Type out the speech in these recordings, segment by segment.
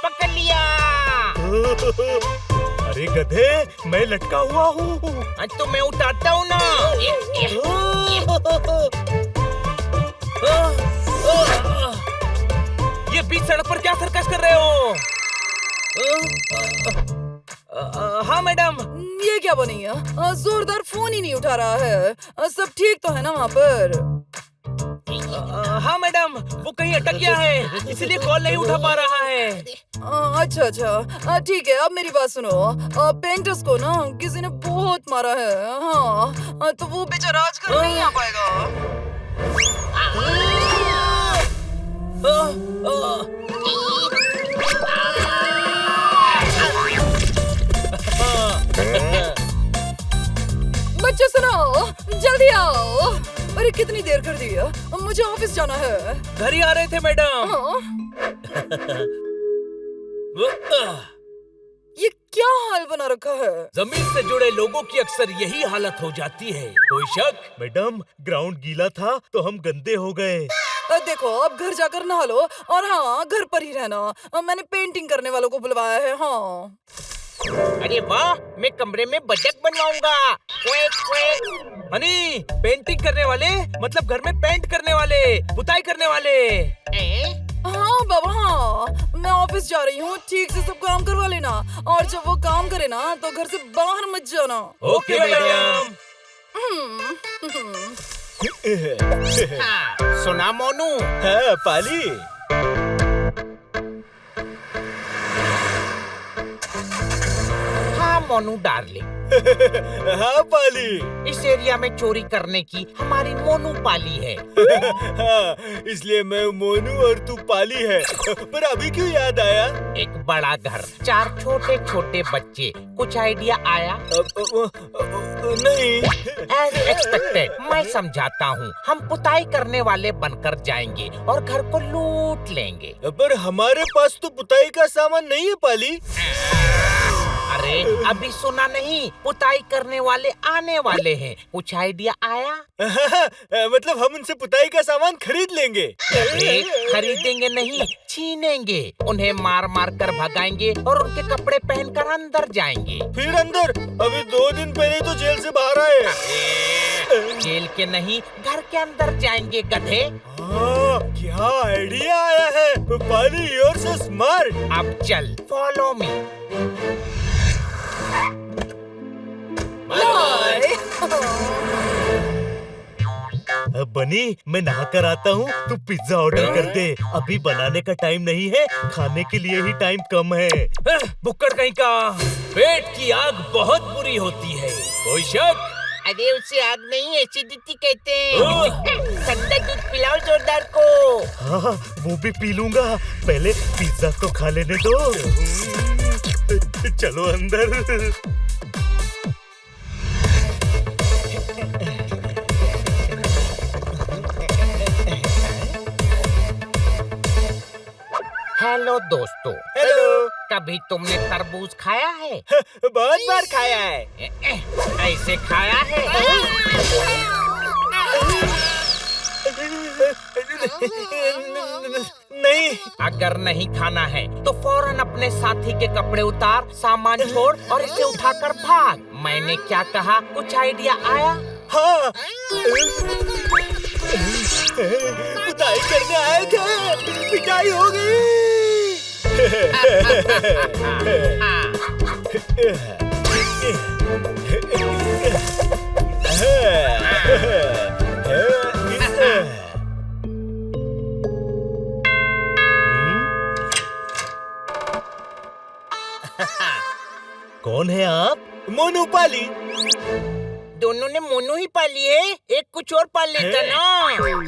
पकड़ लिया। अरे गधे, मैं लटका हुआ हूँ। तो मैं उठाता हूँ ना। ये बीच सड़क पर क्या सर्कस कर रहे हो? हाँ मैडम। ये क्या बनी है? जोरदार फोन ही नहीं उठा रहा है। सब ठीक तो है ना वहाँ पर? हाँ मैडम, वो कहीं अटक गया है, इसलिए कॉल नहीं उठा पा रहा है। अच्छा अच्छा, ठीक है। अब मेरी बात सुनो। पेंटर्स को ना किसी ने बहुत मारा है। हाँ, तो वो बेचारा आजकल नहीं आ पाएगा। बच्चे सुनो, जल्दी आओ। अरे कितनी देर कर दी है, मुझे ऑफिस जाना है। घर ही आ रहे थे मैडम। ये क्या हाल बना रखा है? जमीन से जुड़े लोगों की अक्सर यही हालत हो जाती है। कोई शक? मैडम, ग्राउंड गीला था तो हम गंदे हो गए। देखो, अब घर जाकर नहा लो और हाँ, घर पर ही रहना। मैंने पेंटिंग करने वालों को बुलवाया है। हाँ। अरे वाह, मैं कमरे में बजट बनवाऊंगा। हनी, पेंटिंग करने वाले मतलब घर में पेंट करने वाले, पुताई करने वाले। हाँ बाबा, हाँ। मैं ऑफिस जा रही हूँ, ठीक से सब काम करवा लेना। और जब वो काम करे ना तो घर से बाहर मत जाना। Okay madam. सुना मोनू? हाँ पाली। हाँ मोनू डार्लिंग। हाँ पाली। इस एरिया में चोरी करने की हमारी मोनू पाली है। हाँ, इसलिए मैं मोनू और तू पाली है। पर अभी क्यों याद आया? एक बड़ा घर, 4 छोटे छोटे बच्चे, कुछ आइडिया आया? नहीं। एज एक्सपेक्टेड, मैं समझाता हूँ। हम पुताई करने वाले बनकर जाएंगे और घर को लूट लेंगे। पर हमारे पास तो पुताई का सामान नहीं है पाली। अरे अभी सुना नहीं, पुताई करने वाले आने वाले हैं। कुछ आइडिया आया? मतलब हम उनसे पुताई का सामान खरीद लेंगे। अरे खरीदेंगे नहीं, छीनेंगे। उन्हें मार मार कर भगाएंगे और उनके कपड़े पहनकर अंदर जाएंगे। फिर अंदर? अभी 2 दिन पहले तो जेल से बाहर आए। जेल के नहीं, घर के अंदर जाएंगे गधे। क्या आइडिया आया है पाली, you're so smart। अब चल, फॉलो मी। अब बनी, मैं नहा कर आता हूँ, तू पिज्जा ऑर्डर कर दे। अभी बनाने का टाइम नहीं है, खाने के लिए ही टाइम कम है। बुक्कड़ कहीं का। पेट की आग बहुत बुरी होती है, कोई शक? अरे उसे आग नहीं, एसिडिटी कहते हैं। ठंडा दूध पिलाओ जोरदार को। हाँ, वो भी पी लूंगा। पहले पिज्जा तो खा लेने दो। चलो अंदर। हेलो दोस्तों। हेलो। कभी तुमने तरबूज खाया है? बहुत बार खाया है। ऐसे खाया है? नहीं। अगर नहीं खाना है तो फौरन अपने साथी के कपड़े उतार, सामान छोड़ और इसे उठाकर भाग। मैंने क्या कहा? कुछ आइडिया आया? हाँ, पिटाई करने आए थे, पिटाई हो गई। कौन है आप? मोनू पाली। दोनों ने मोनू ही पाली है, एक कुछ और पाल लेता ना।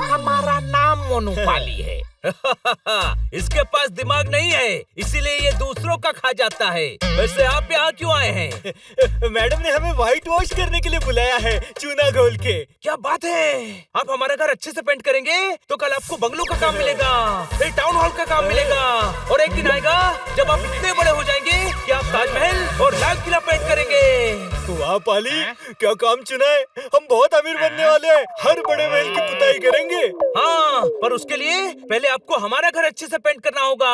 हमारा नाम मोनू पाली है। इसके पास दिमाग नहीं है, इसीलिए ये दूसरों का खा जाता है। वैसे आप यहाँ क्यों आए हैं? मैडम ने हमें व्हाइट वॉश करने के लिए बुलाया है, चूना घोल के। क्या बात है! आप हमारा घर अच्छे से पेंट करेंगे तो कल आपको बंगलों का काम मिलेगा, फिर टाउन हॉल का काम मिलेगा, और एक दिन आएगा जब आप इतने बड़े हो जाएंगे कि आप ताजमहल और लाल किला पेंट करेंगे। वाह पाली, क्या काम चुना है। हम बहुत अमीर बनने वाले हैं, हर बड़े महल की पुताई करेंगे। हाँ, पर उसके लिए पहले आपको हमारा घर अच्छे से पेंट करना होगा।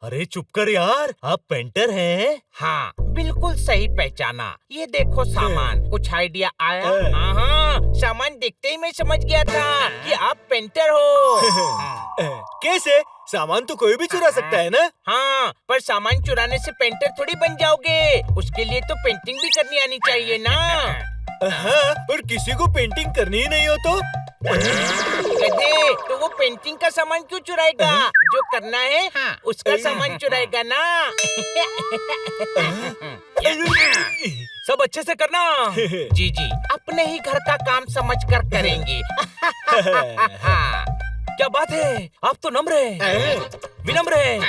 अरे चुप कर यार, आप पेंटर हैं? हाँ, बिल्कुल सही पहचाना। ये देखो सामान, कुछ आइडिया आया? हाँ, सामान देखते ही मैं समझ गया था कि आप पेंटर हो। कैसे? सामान तो कोई भी चुरा सकता है ना? हाँ, पर सामान चुराने से पेंटर थोड़ी बन जाओगे। उसके लिए तो पेंटिंग भी करनी आनी चाहिए ना। हाँ, पर किसी को पेंटिंग करनी ही नहीं हो तो? गधे, तो वो पेंटिंग का सामान क्यों चुराएगा? जो करना है उसका सामान चुराएगा ना। सब अच्छे से करना। जी जी, अपने ही घर का काम समझ कर करेंगे। क्या बात है, आप तो नम्र हैं, विनम्र हैं,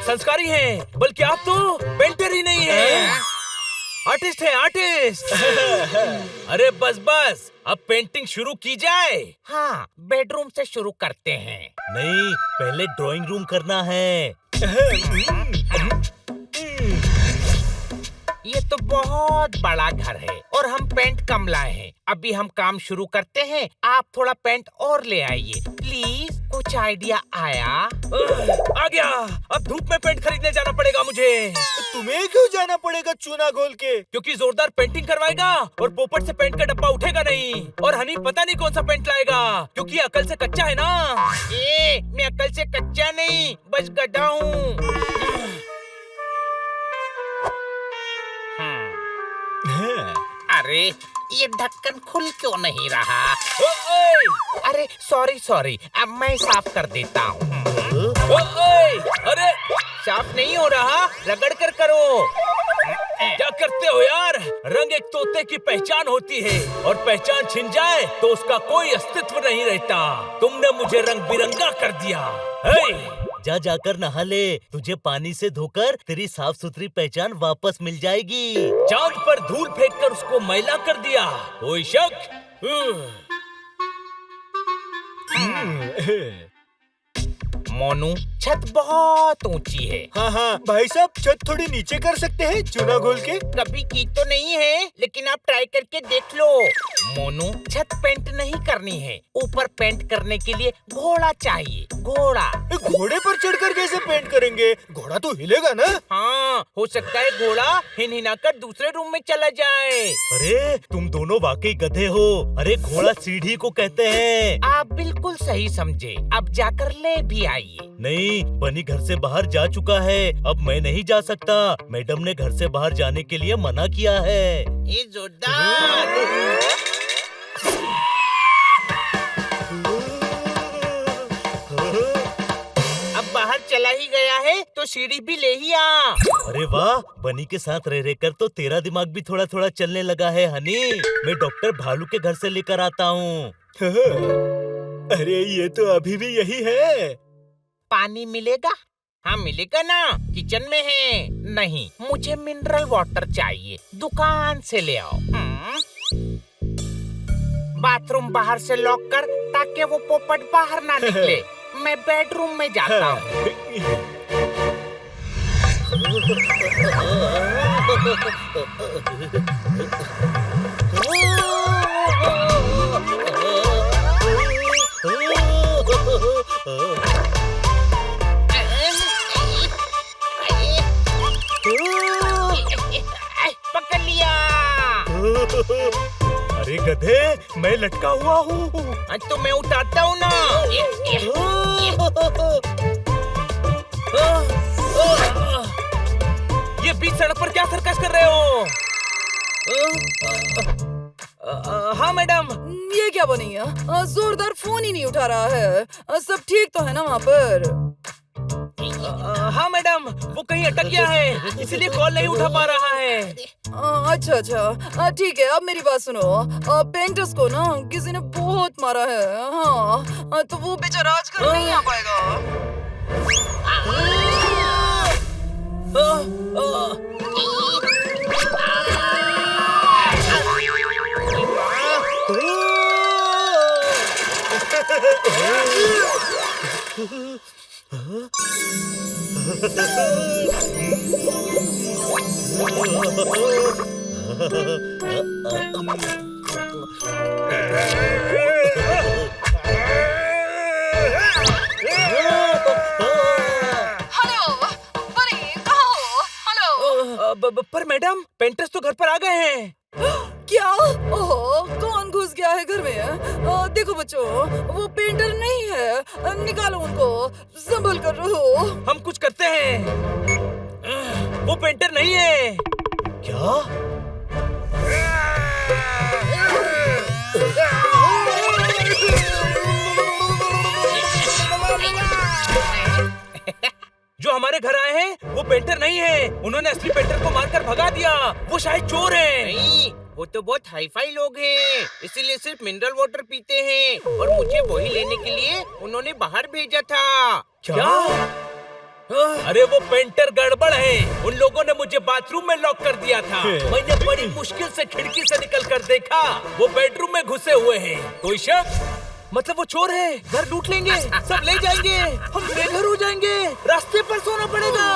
संस्कारी हैं, बल्कि आप तो पेंटर ही नहीं हैं, आर्टिस्ट है, आर्टिस्ट। अरे बस बस, अब पेंटिंग शुरू की जाए। हाँ, बेडरूम से शुरू करते हैं। नहीं, पहले ड्राइंग रूम करना है। ये तो बहुत बड़ा घर है और हम पेंट कम लाए हैं। अभी हम काम शुरू करते हैं, आप थोड़ा पेंट और ले आइए प्लीज। कुछ आइडिया आया? आ गया। अब धूप में पेंट खरीदने जाना पड़ेगा मुझे। तुम्हें क्यों जाना पड़ेगा चूना घोल के? क्योंकि जोरदार पेंटिंग करवाएगा और पोपट से पेंट का डब्बा उठेगा नहीं। और हनी पता नहीं कौन सा पेंट लाएगा, क्योंकि अकल से कच्चा है ना। मैं अकल से कच्चा नहीं, बस गधा हूँ। अरे ये ढक्कन खुल क्यों नहीं रहा? अरे सॉरी, अब मैं साफ कर देता हूँ। अरे साफ नहीं हो रहा, रगड़ कर करो। क्या करते हो यार? रंग एक तोते की पहचान होती है और पहचान छिन जाए तो उसका कोई अस्तित्व नहीं रहता। तुमने मुझे रंग बिरंगा कर दिया। जा जाकर नहा ले, तुझे पानी से धोकर तेरी साफ सुथरी पहचान वापस मिल जाएगी। चांद पर धूल फेंककर उसको मैला कर दिया, कोई शक? मोनू, छत बहुत ऊंची है। हाँ, भाई साहब छत थोड़ी नीचे कर सकते हैं चूना घोल के? कभी की तो नहीं है, लेकिन आप ट्राई करके देख लो। मोनू, छत पेंट नहीं करनी है, ऊपर पेंट करने के लिए घोड़ा चाहिए। घोड़ा। घोड़े पर चढ़कर कैसे पेंट करेंगे? घोड़ा तो हिलेगा ना? हाँ, हो सकता है घोड़ा हिनहिनाकर दूसरे रूम में चला जाए। अरे तुम दोनों वाकई गधे हो। अरे घोड़ा सीढ़ी को कहते हैं। आप बिल्कुल सही समझे। अब जाकर ले भी आइए। नहीं, बनी घर से बाहर जा चुका है, अब मैं नहीं जा सकता। मैडम ने घर से बाहर जाने के लिए मना किया है। ये जोरदार। अब बाहर चला ही गया है तो सीढ़ी भी ले ही आ। अरे वाह, बनी के साथ रह कर तो तेरा दिमाग भी थोड़ा थोड़ा चलने लगा है हनी। मैं डॉक्टर भालू के घर से लेकर आता हूँ। अरे ये तो अभी भी यही है। पानी मिलेगा? हाँ मिलेगा ना, किचन में है। नहीं, मुझे मिनरल वाटर चाहिए, दुकान से ले आओ। बाथरूम बाहर से लॉक कर ताकि वो पोपट बाहर ना निकले। मैं बेडरूम में जाता हूँ। पकड़ लिया। अरे गधे, मैं लटका हुआ हूँ। तो मैं उठाता हूँ ना। ये बीच सड़क पर क्या सर्कस कर रहे हो? हाँ मैडम। ये क्या बनी है? जोरदार फोन ही नहीं उठा रहा है। सब ठीक तो है ना वहाँ पर? हाँ मैडम, वो कहीं अटक गया है, इसलिए कॉल नहीं उठा पा रहा है। अच्छा, ठीक है। अब मेरी बात सुनो। पेंटर्स को ना किसी ने बहुत मारा है। हाँ, तो वो बेचारा आजकल नहीं आ पाएगा। हेलो बनी कहाँ हो? हेलो पर मैडम पेंटर्स तो घर पर आ गए हैं। क्या? ओहो कौन घुस गया है घर में? देखो बच्चों वो पेंटर नहीं है, निकालो उनको, संभल कर रहो। हम कुछ करते हैं। वो पेंटर नहीं है। क्या? जो हमारे घर आए हैं वो पेंटर नहीं है। उन्होंने असली पेंटर को मारकर भगा दिया। वो शायद चोर है। नहीं, वो तो बहुत हाईफाई लोग हैं, इसीलिए सिर्फ मिनरल वाटर पीते हैं और मुझे वही लेने के लिए उन्होंने बाहर भेजा था। क्या? अरे वो पेंटर गड़बड़ है। उन लोगों ने मुझे बाथरूम में लॉक कर दिया था। मैंने बड़ी मुश्किल से खिड़की से निकल कर देखा, वो बेडरूम में घुसे हुए हैं। कोई शक? मतलब वो चोर है। घर लूट लेंगे, सब ले जाएंगे, हम बेघर हो जाएंगे, रास्ते पर सोना पड़ेगा।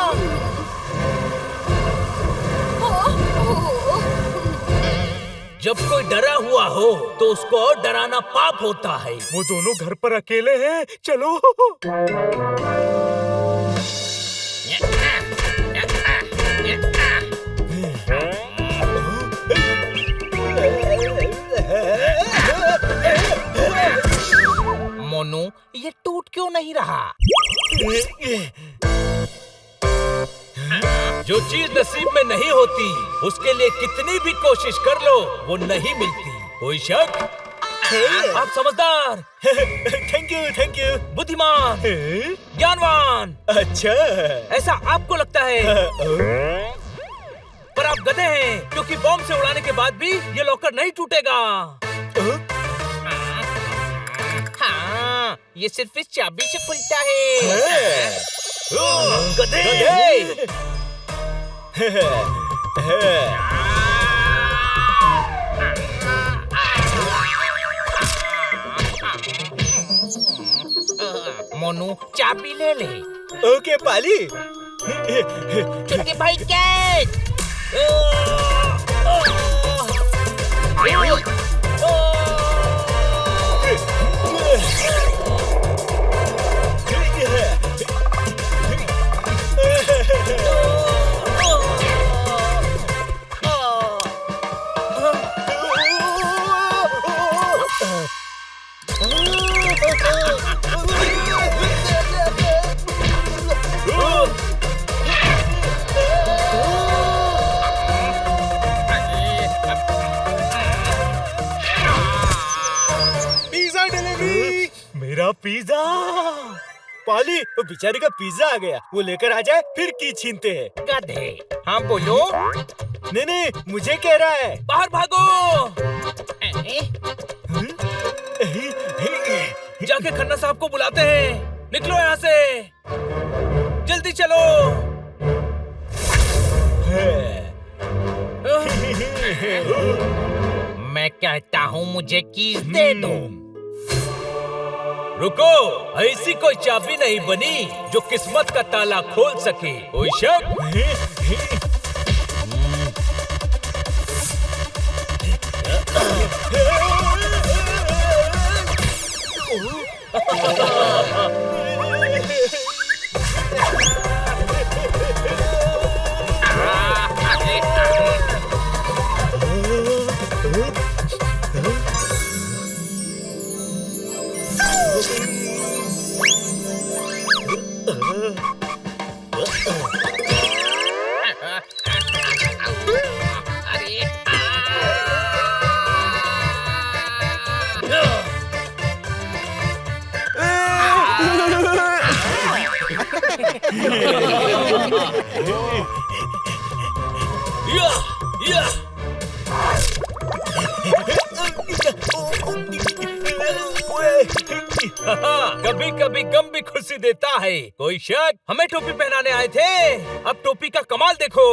जब कोई डरा हुआ हो तो उसको और डराना पाप होता है। वो दोनों घर पर अकेले हैं। चलो। मोनू, ये टूट क्यों नहीं रहा? जो चीज नसीब में नहीं होती उसके लिए कितनी भी कोशिश कर लो वो नहीं मिलती। कोई शक? आप समझदार, थैंक यू। बुद्धिमान, ज्ञानवान। अच्छा। ऐसा आपको लगता है, पर आप गधे हैं, क्योंकि बॉम्ब से उड़ाने के बाद भी ये लॉकर नहीं टूटेगा। हाँ, ये सिर्फ इस चाबी से खुलता है। गधे! मोनू, चाबी ले ले। ओके पाली। छोटे भाई कैच। Pizza delivery. मेरा पिज्जा। पाली, वो बेचारे का पिज्जा आ गया, वो लेकर आ जाए फिर की छीनते हैं। गधे। हाँ बोलो। नहीं, मुझे कह रहा है। बाहर भागो! जाके खन्ना साहब को बुलाते हैं। निकलो यहाँ से, जल्दी चलो। मैं कहता हूँ मुझे कीज दे दो। रुको, ऐसी कोई चाबी नहीं बनी जो किस्मत का ताला खोल सके। कोई शक? या! कभी कभी गम भी खुशी देता है। कोई शक? हमें टोपी पहनाने आए थे, अब टोपी का कमाल देखो।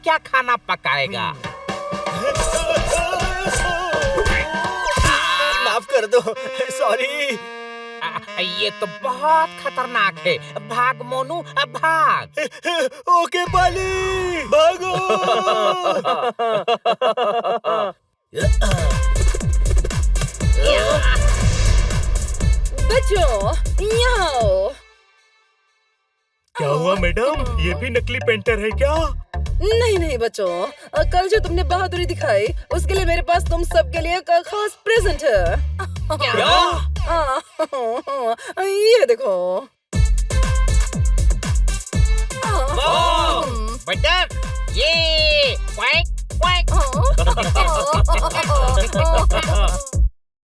क्या खाना पकाएगा? माफ कर दो, सॉरी। ये तो बहुत खतरनाक है। भाग मोनू, भाग। ओके पाली, भागो। बच्चों यहाँ आओ। क्या हुआ मैडम, ये भी नकली पेंटर है क्या? नहीं नहीं बच्चों, कल जो तुमने बहादुरी दिखाई उसके लिए मेरे पास तुम सबके लिए एक खास प्रेजेंट है। ये देखो। बटक, ये क्वैक क्वैक।